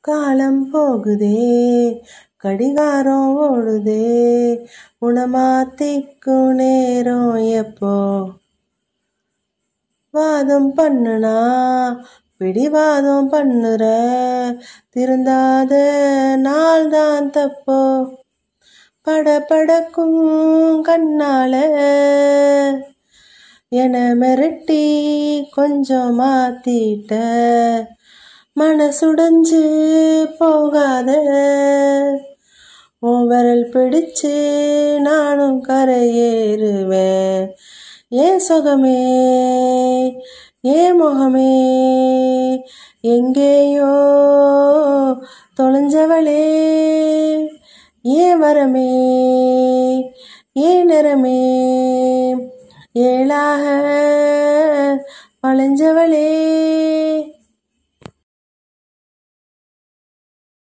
காலம் போகுதே, கடிகாரம் ஓடுதே, உணமாத்திக்கும் நேரம் எப்போ? வாதம் பண்ணுனா பிடிவாதம் பண்ணுற, திருந்தாத நாள் தான் தப்போ? படபடக்கும் கண்ணால என மிரட்டி கொஞ்சம் மாத்திட்ட, மனசுடைஞ்சு போகாத, உன் விரல் பிடிச்சு நானும் கரையேறுவேன். ஏன் சுகமே, ஏன் முகமே, எங்கேயோ தொலைஞ்சவளே, ஏன் வரமே, ஏன் நிறமே, ஏழாக வளைஞ்சவளே.